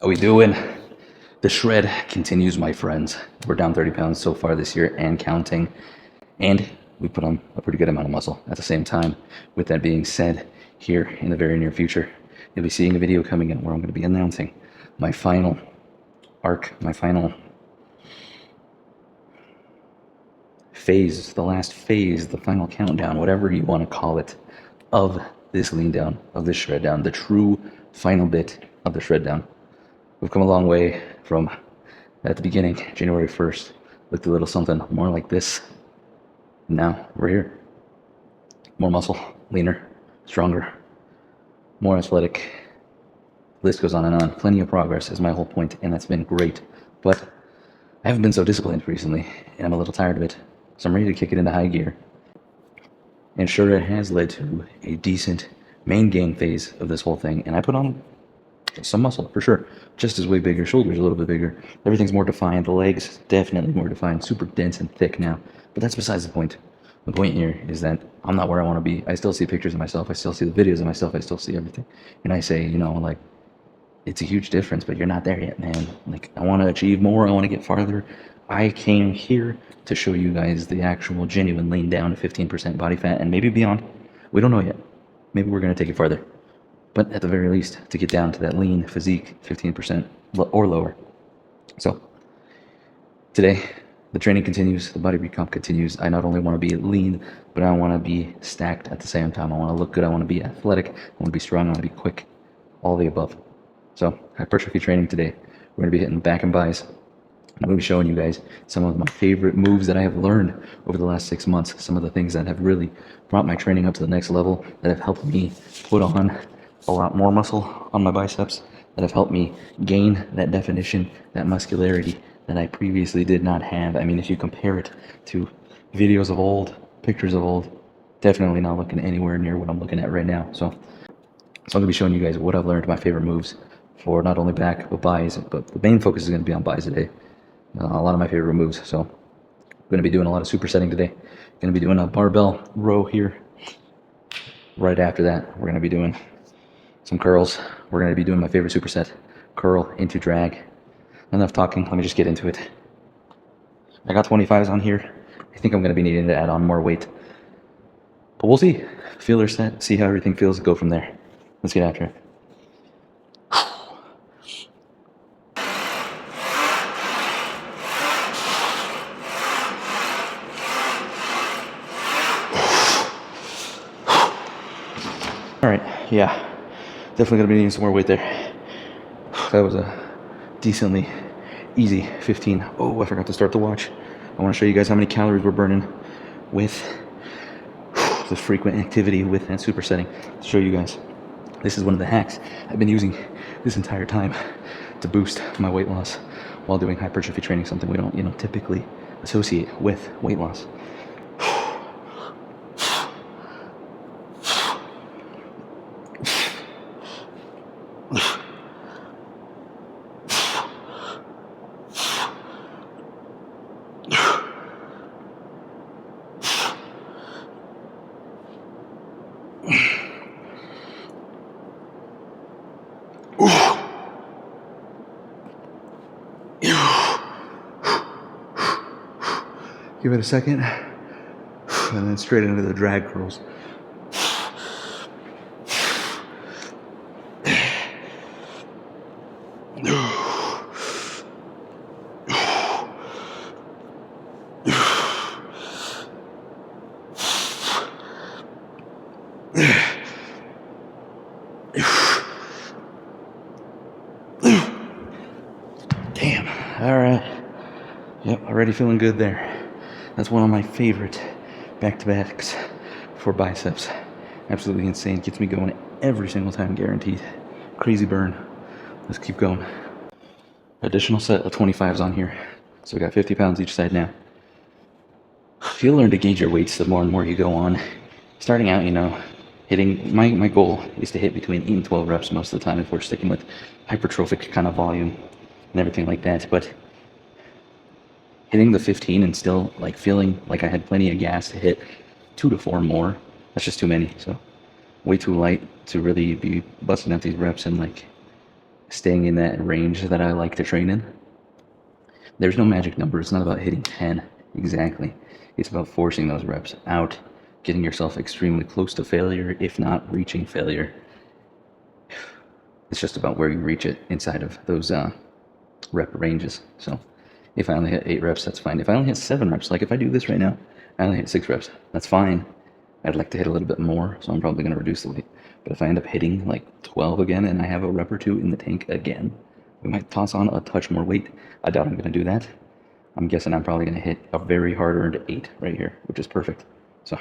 How we doing? The shred continues, my friends. We're down 30 pounds so far this year and counting. And we put on a pretty good amount of muscle at the same time. With that being said, here in the very near future, you'll be seeing a video coming in where I'm going to be announcing my final arc, my final phase, the last phase, the final countdown, whatever you want to call it, of this lean down, of this shred down, the true final bit of the shred down. We've come a long way from at the beginning, January 1st, looked a little something more like this. Now we're here. More muscle, leaner, stronger, more athletic. List goes on and on. Plenty of progress is my whole point, and that's been great. But I haven't been so disciplined recently, and I'm a little tired of it. So I'm ready to kick it into high gear. And sure, it has led to a decent main gain phase of this whole thing, and I put on some muscle for sure. Chest is way bigger, shoulders a little bit bigger. Everything's more defined. The legs definitely more defined, super dense and thick now. But that's besides the point. The point here is that I'm not where I want to be. I still see pictures of myself. I still see the videos of myself. I still see everything. And I say, like, it's a huge difference, but you're not there yet, man. Like, I want to achieve more. I want to get farther. I came here to show you guys the actual genuine lean down to 15% body fat and maybe beyond. We don't know yet. Maybe we're going to take it farther. But at the very least, to get down to that lean physique, 15% or lower. So today, the training continues, the body recomp continues. I not only want to be lean, but I want to be stacked at the same time. I want to look good. I want to be athletic. I want to be strong. I want to be quick. All the above. So hypertrophy training today. We're going to be hitting back and bis. I'm going to be showing you guys some of my favorite moves that I have learned over the last 6 months. Some of the things that have really brought my training up to the next level, that have helped me put on a lot more muscle on my biceps, that have helped me gain that definition, that muscularity that I previously did not have. I mean, if you compare it to videos of old, pictures of old, definitely not looking anywhere near what I'm looking at right now. So I'm going to be showing you guys what I've learned, my favorite moves for not only back, but bis, but the main focus is going to be on bis today. A lot of my favorite moves. So I'm going to be doing a lot of supersetting today. Going to be doing a barbell row here. Right after that, we're going to be doing some curls. We're going to be doing my favorite superset, curl into drag. Enough talking, let me just get into it. I got 25s on here. I think I'm going to be needing to add on more weight. But we'll see. Feeler set, see how everything feels, go from there. Let's get after it. Alright, yeah. Definitely going to be needing some more weight there. That was a decently easy 15. Oh, I forgot to start the watch. I want to show you guys how many calories we're burning with the frequent activity with that supersetting. To show you guys, this is one of the hacks I've been using this entire time to boost my weight loss while doing hypertrophy training, something we don't, typically associate with weight loss. Give it a second, and then straight into the drag curls. Damn, all right. Yep, already feeling good there. That's one of my favorite back-to-backs for biceps. Absolutely insane. Gets me going every single time, guaranteed. Crazy burn. Let's keep going. Additional set of 25s on here. So we got 50 pounds each side now. You'll learn to gauge your weights the more and more you go on. Starting out, hitting, my goal is to hit between 8 and 12 reps most of the time if we're sticking with hypertrophic kind of volume and everything like that. But hitting the 15 and still feeling like I had plenty of gas to hit 2 to 4 more, that's just too many. So way too light to really be busting out these reps in staying in that range that I like to train in. There's no magic number. It's not about hitting 10 exactly. It's about forcing those reps out, getting yourself extremely close to failure, if not reaching failure. It's just about where you reach it inside of those rep ranges. So if I only hit 8 reps, that's fine. If I only hit 7 reps, like if I do this right now, I only hit 6 reps, that's fine. I'd like to hit a little bit more, so I'm probably going to reduce the weight. But if I end up hitting like 12 again and I have a rep or 2 in the tank again, we might toss on a touch more weight. I doubt I'm going to do that. I'm guessing I'm probably going to hit a very hard-earned 8 right here, which is perfect. So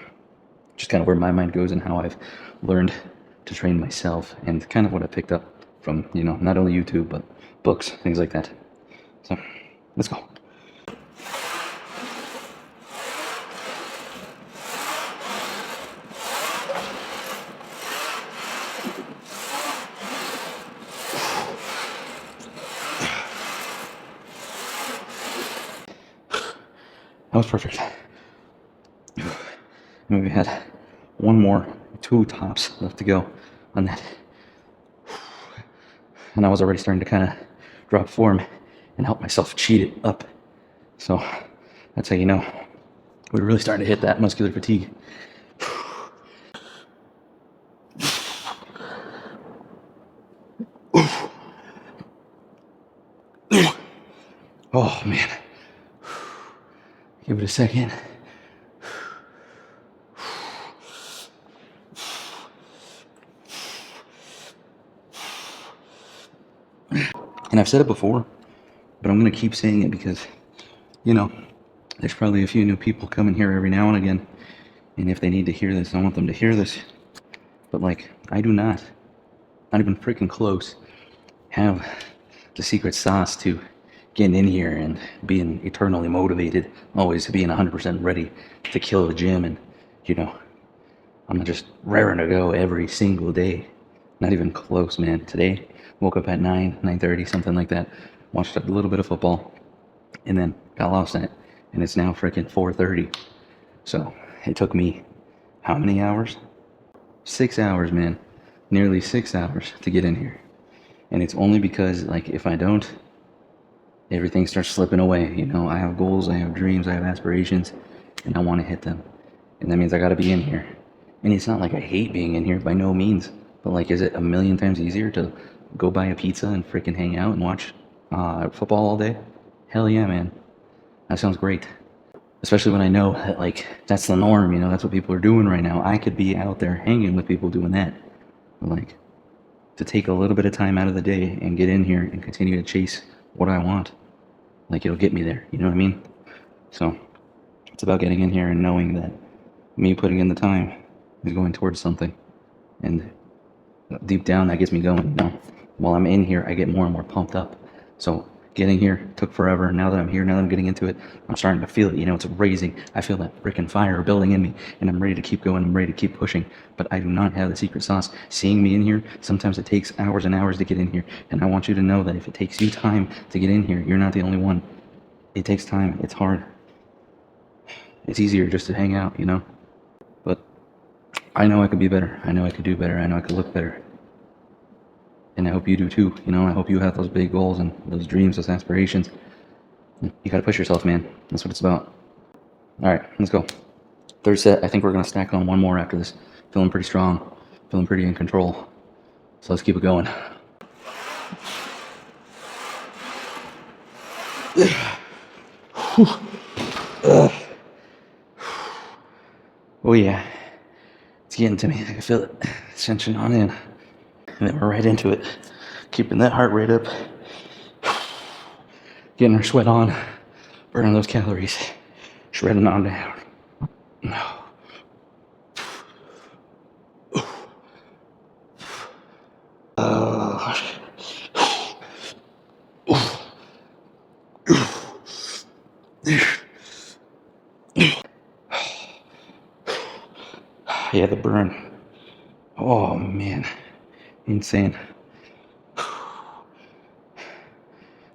just kind of where my mind goes and how I've learned to train myself, and kind of what I picked up from, not only YouTube, but books, things like that. So let's go. That was perfect. And we had one more, 2 tops left to go on that. And I was already starting to kind of drop form and help myself cheat it up. So that's how you know we're really starting to hit that muscular fatigue. Oh man. Give it a second. And I've said it before, but I'm going to keep saying it because, there's probably a few new people coming here every now and again. And if they need to hear this, I want them to hear this. But I do not even freaking close, have the secret sauce to getting in here and being eternally motivated, always being 100% ready to kill the gym. And, I'm just raring to go every single day. Not even close, man. Today, woke up at 9:30, something like that. Watched a little bit of football, and then got lost in it. And it's now freaking 4:30. So it took me how many hours? 6 hours, man. Nearly 6 hours to get in here. And it's only because, if I don't, everything starts slipping away. I have goals, I have dreams, I have aspirations, and I want to hit them. And that means I got to be in here. And it's not like I hate being in here, by no means. But is it a million times easier to go buy a pizza and freaking hang out and watch football all day? Hell yeah, man. That sounds great. Especially when I know that that's the norm, that's what people are doing right now. I could be out there hanging with people doing that. But to take a little bit of time out of the day and get in here and continue to chase what I want, it'll get me there, you know what I mean? So it's about getting in here and knowing that me putting in the time is going towards something. And deep down, that gets me going, While I'm in here, I get more and more pumped up. So getting here took forever. Now that I'm here, now that I'm getting into it, I'm starting to feel it, it's raising. I feel that freaking fire building in me, and I'm ready to keep going. I'm ready to keep pushing, but I do not have the secret sauce. Seeing me in here, sometimes it takes hours and hours to get in here, and I want you to know that if it takes you time to get in here, you're not the only one. It takes time. It's hard. It's easier just to hang out, But I know I could be better. I know I could do better. I know I could look better. And I hope you do too. I hope you have those big goals and those dreams, those aspirations. You gotta push yourself, man. That's what it's about. All right, let's go. Third set. I think we're gonna stack on one more after this. Feeling pretty strong. Feeling pretty in control. So let's keep it going. Oh yeah. It's getting to me. I can feel it. Tension on in. And then we're right into it. Keeping that heart rate up. Getting our sweat on. Burning those calories. Shredding on down. Yeah, the burn. Oh man. Insane. I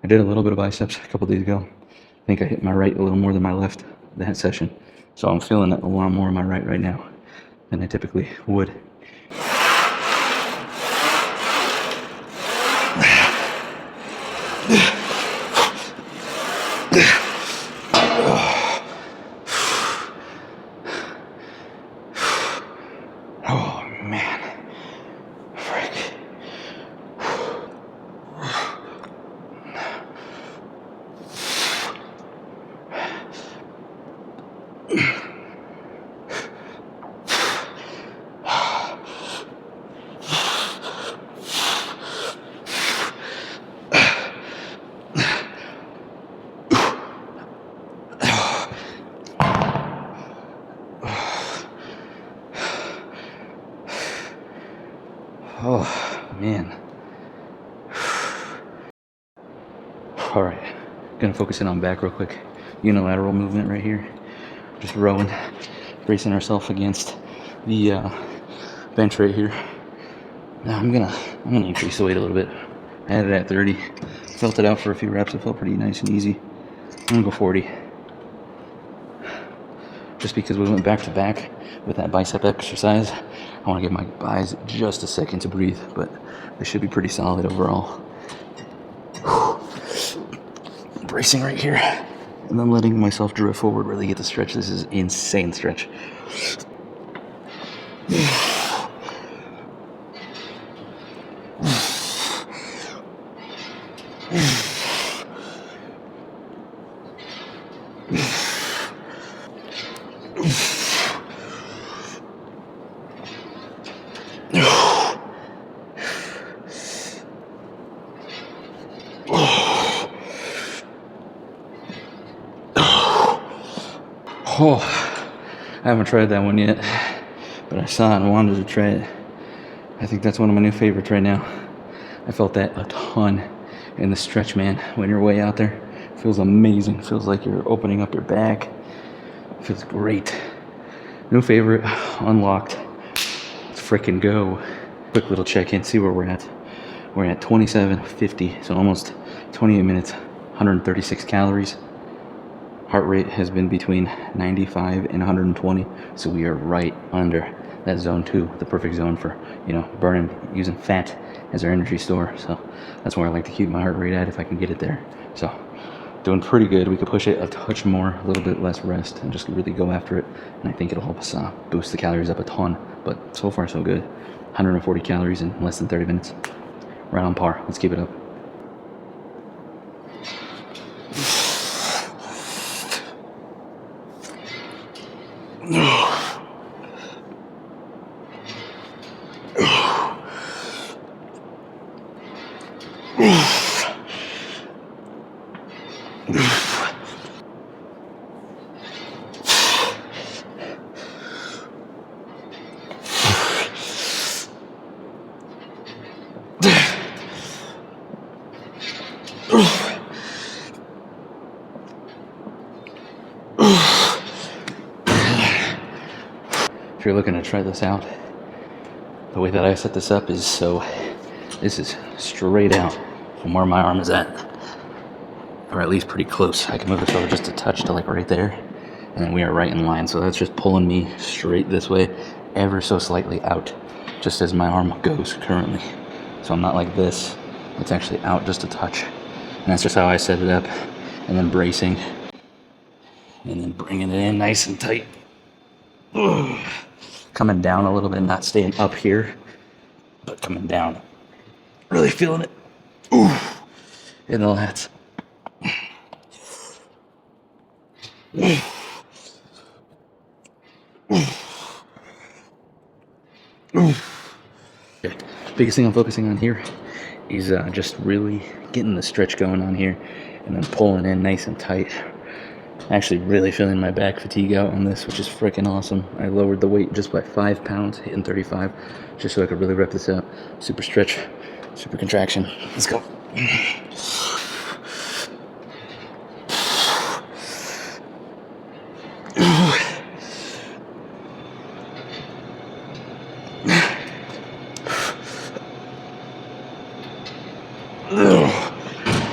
did a little bit of biceps a couple days ago. I think I hit my right a little more than my left that session. So I'm feeling it a lot more in my right now than I typically would. All right, gonna focus in on back real quick. Unilateral movement right here. Just rowing, bracing ourselves against the bench right here. Now I'm gonna increase the weight a little bit. I had it at 30. Felt it out for a few reps. It felt pretty nice and easy. I'm gonna go 40. Just because we went back to back with that bicep exercise, I want to give my buys just a second to breathe, but they should be pretty solid overall. Bracing right here, and then letting myself drift forward, really get the stretch. This is insane stretch. Oh, I haven't tried that one yet, but I saw it and wanted to try it. I think that's one of my new favorites right now. I felt that a ton in the stretch, man. When you're way out there, it feels amazing. It feels like you're opening up your back. It feels great. New favorite, unlocked. Let's freaking go. Quick little check-in, see where we're at. We're at 27:50, so almost 28 minutes, 136 calories. Heart rate has been between 95 and 120, so we are right under that zone 2, the perfect zone for, burning, using fat as our energy store. So that's where I like to keep my heart rate at if I can get it there. So doing pretty good. We could push it a touch more, a little bit less rest, and just really go after it. And I think it'll help us boost the calories up a ton. But so far so good. 140 calories in less than 30 minutes. Right on par. Let's keep it up. If you're looking to try this out, the way that I set this up is so this is straight out from where my arm is at, or at least pretty close. I can move this over just a touch to like right there, and then we are right in line. So that's just pulling me straight this way, ever so slightly out, just as my arm goes currently. So I'm not like this, it's actually out just a touch. And that's just how I set it up, and then bracing, and then bringing it in nice and tight. Coming down a little bit, not staying up here, but coming down. Really feeling it. Ooh, in the lats. Okay. Biggest thing I'm focusing on here is just really getting the stretch going on here, and then pulling in nice and tight. Actually really feeling my back fatigue out on this, which is freaking awesome. I lowered the weight just by 5 pounds, hitting 35, just so I could really rep this out. Super stretch, super contraction. Let's go.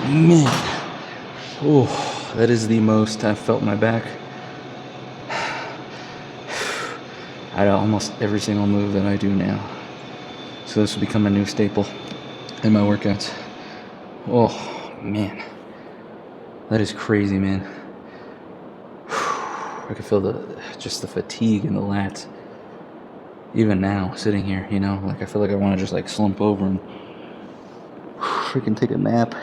Man. Oh. That is the most I've felt my back out of almost every single move that I do now. So this will become a new staple in my workouts. Oh, man. That is crazy, man. I can feel just the fatigue in the lats. Even now, sitting here, like I feel like I want to just like slump over and freaking take a nap.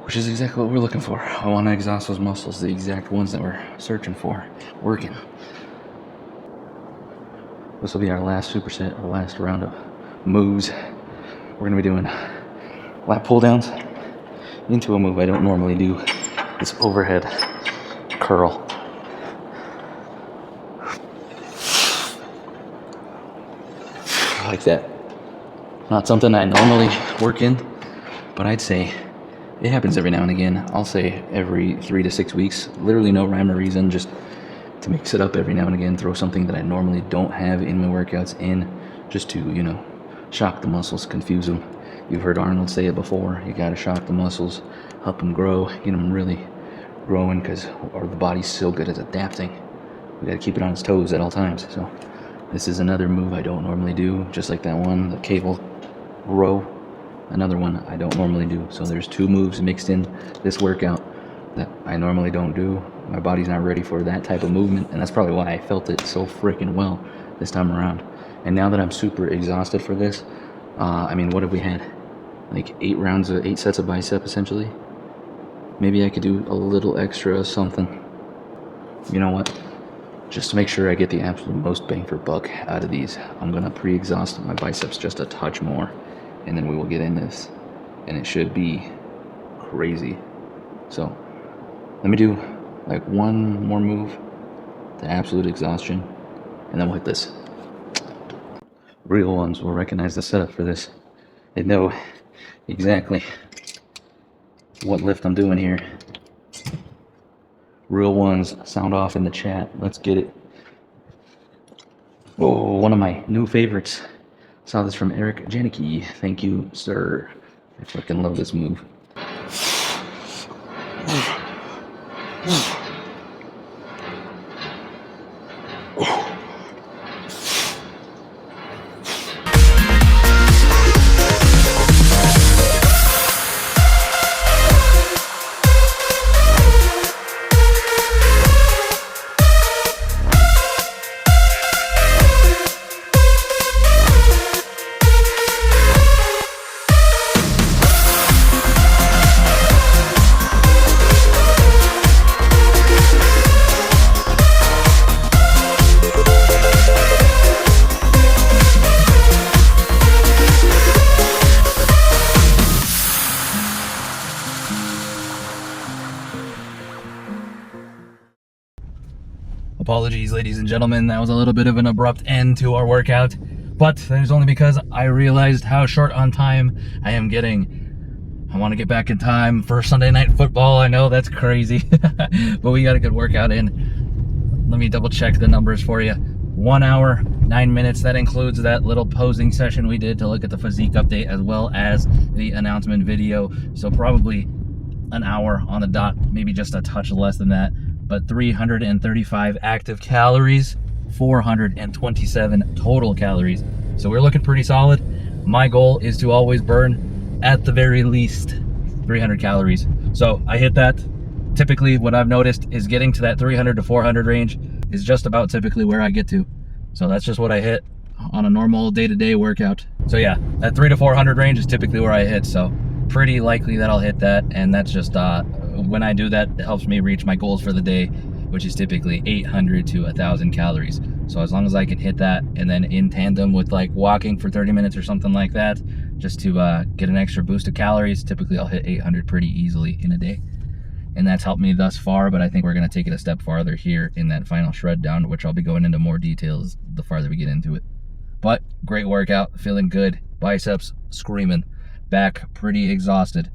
Which is exactly what we're looking for. I want to exhaust those muscles, the exact ones that we're searching for, working. This will be our last superset, our last round of moves. We're going to be doing lat pull downs into a move I don't normally do, this overhead curl. Like that. Not something I normally work in, But I'd say it happens every now and again. I'll say every 3 to 6 weeks. Literally no rhyme or reason, just to mix it up every now and again. Throw something that I normally don't have in my workouts in, just to, shock the muscles, confuse them. You've heard Arnold say it before. You gotta shock the muscles, help them grow, get them really growing, or the body's so good at adapting. We gotta keep it on its toes at all times. So this is another move I don't normally do, just like that one, the cable row. Another one I don't normally do. So there's 2 moves mixed in this workout that I normally don't do. My body's not ready for that type of movement, and that's probably why I felt it so freaking well this time around. And now that I'm super exhausted for this, what have we had? Like 8 sets of bicep essentially. Maybe I could do a little extra something. You know what? Just to make sure I get the absolute most bang for buck out of these, I'm gonna pre-exhaust my biceps just a touch more, and then we will get in this, and it should be crazy. So let me do like one more move to absolute exhaustion, and then we'll hit this. Real ones will recognize the setup for this. They know exactly what lift I'm doing here. Real ones, sound off in the chat. Let's get it. Oh, one of my new favorites. Saw this from Eric Janicki. Thank you, sir. I fucking love this move. Apologies, ladies and gentlemen, that was a little bit of an abrupt end to our workout, but that is only because I realized how short on time I am getting. I want to get back in time for Sunday night football. I know that's crazy, but we got a good workout in. Let me double check the numbers for you. 1 hour, 9 minutes. That includes that little posing session we did to look at the physique update as well as the announcement video. So probably an hour on the dot, maybe just a touch less than that. But 335 active calories, 427 total calories. So we're looking pretty solid. My goal is to always burn at the very least 300 calories. So I hit that. Typically what I've noticed is getting to that 300 to 400 range is just about typically where I get to. So that's just what I hit on a normal day-to-day workout. So yeah, that 300 to 400 range is typically where I hit. So pretty likely that I'll hit that. And that's just, when I do that, it helps me reach my goals for the day, which is typically 800 to 1,000 calories. So as long as I can hit that, and then in tandem with like walking for 30 minutes or something like that, just to get an extra boost of calories, typically I'll hit 800 pretty easily in a day. And that's helped me thus far, but I think we're gonna take it a step farther here in that final shred down, which I'll be going into more details the farther we get into it. But great workout, feeling good, biceps screaming, back pretty exhausted.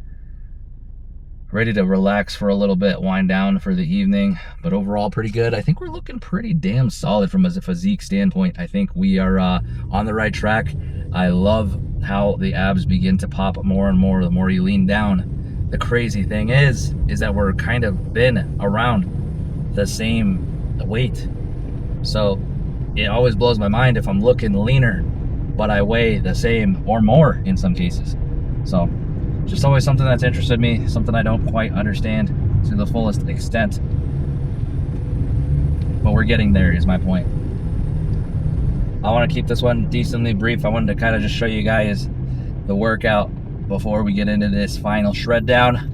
Ready to relax for a little bit, wind down for the evening, but overall pretty good. I think we're looking pretty damn solid from a physique standpoint. I think we are on the right track. I love how the abs begin to pop more and more the more you lean down. The crazy thing is that we're kind of been around the same weight. So it always blows my mind if I'm looking leaner, but I weigh the same or more in some cases. So just always something that's interested me, something I don't quite understand to the fullest extent. But we're getting there is my point. I want to keep this one decently brief. I wanted to kind of just show you guys the workout before we get into this final shred down.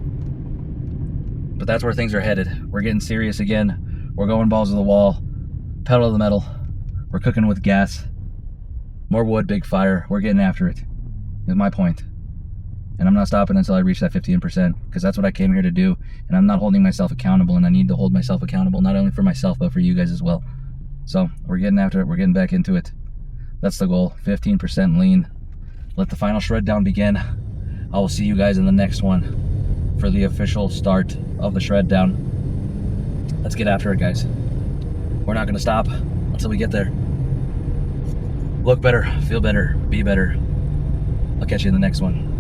But that's where things are headed. We're getting serious again. We're going balls to the wall, pedal to the metal. We're cooking with gas. More wood, big fire. We're getting after it, is my point. And I'm not stopping until I reach that 15%, because that's what I came here to do. And I'm not holding myself accountable, and I need to hold myself accountable, not only for myself, but for you guys as well. So we're getting after it. We're getting back into it. That's the goal, 15% lean. Let the final shred down begin. I will see you guys in the next one for the official start of the shred down. Let's get after it, guys. We're not gonna stop until we get there. Look better, feel better, be better. I'll catch you in the next one.